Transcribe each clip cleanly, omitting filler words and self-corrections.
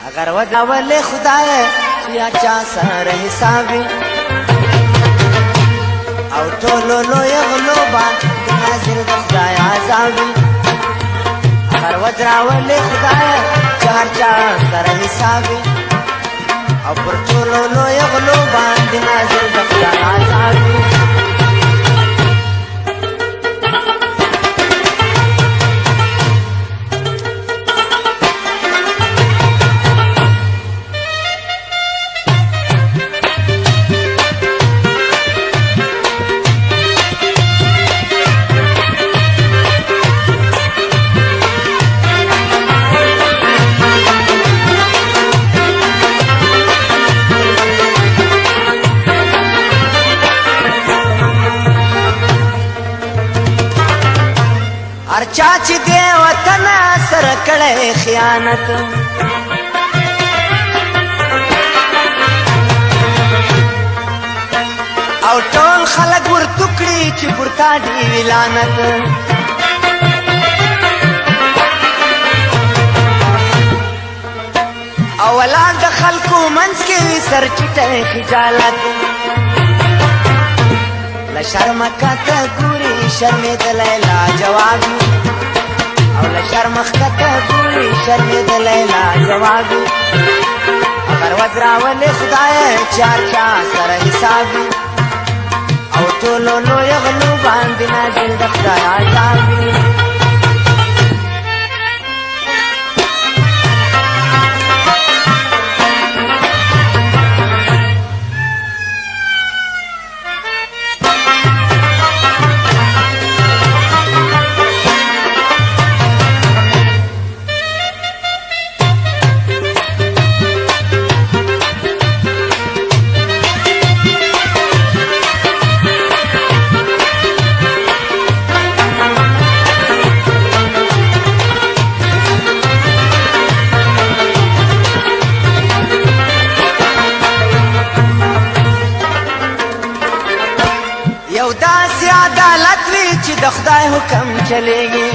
اگر وداول خدای یا چا سره حسابي او ټولو لوی غلوبا نازل د خدای عذابي اگر وداول خدای چا سره حسابي او پر ټولو لوی غلوبا نازل د خدای عذابي چا چې دی وطن سره کړی خیانت او ټول خلک ورته کړي چې پورته دی لعنت او ولاد د خلکو منځ کې سر چټه خجالت لا شرم کته ګوري شرم دلای لا جواب او لا شرم کته ګوري شرم دلای لا جواب اگر وزراول خدای چار چا سره حساب او ټولو لوی غلو باندې نازل د خدای عذاب یو داسې عدالت وي چې د خدای حکم چلیږي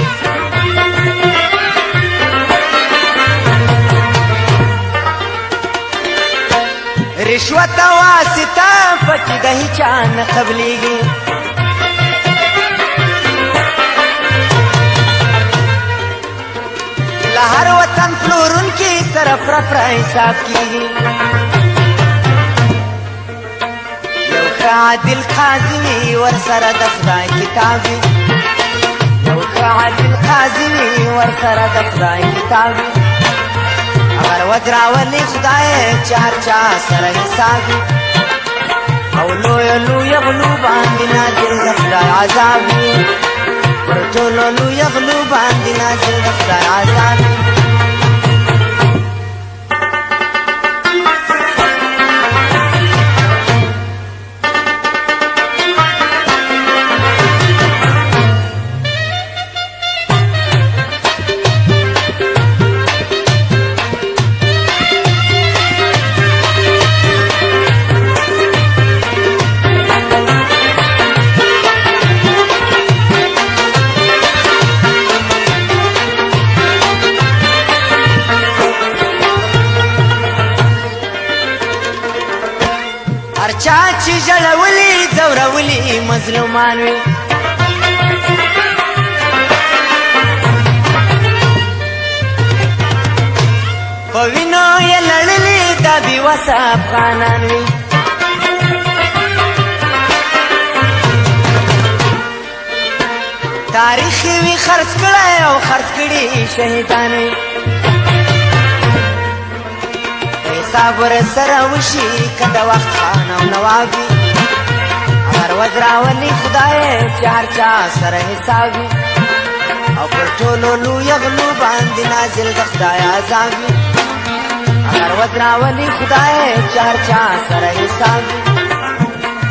رشوت او واسطه پکې د هیچا نه قبلیږي له هر وطن پلورونکي سره پرپره حساب کیږي عادل قاضي ورسره د خدای کتابي یو عادل قاضي ورسره د خدای کتابي اگر ودراولي خدای چار چا سره حسابي او لوی لوی غلو باندې نازل د خدای عذابي پر ټولو لوی غلو باندې نازل د خدای عذابي چا چې جړولي زورولي مظلومان وي په وینو یې لړلي دا بې وسه افغانان وي تاریخ وي خرڅ کړی او خرڅ کړي شهیدان وي صبر سره وشي کده وخت خان او نوابي اگر وزراولي خدای چار چا سره حسابي او پر ټولو لوی غلو باندې نازل د خدای عذابي اگر وزراولي خدای چار چا سره حسابي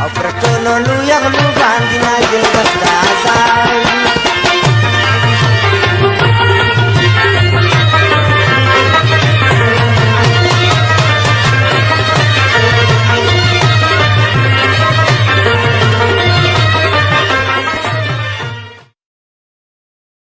او پر ټولو لوی غلو باندې نازل د خدای عذابي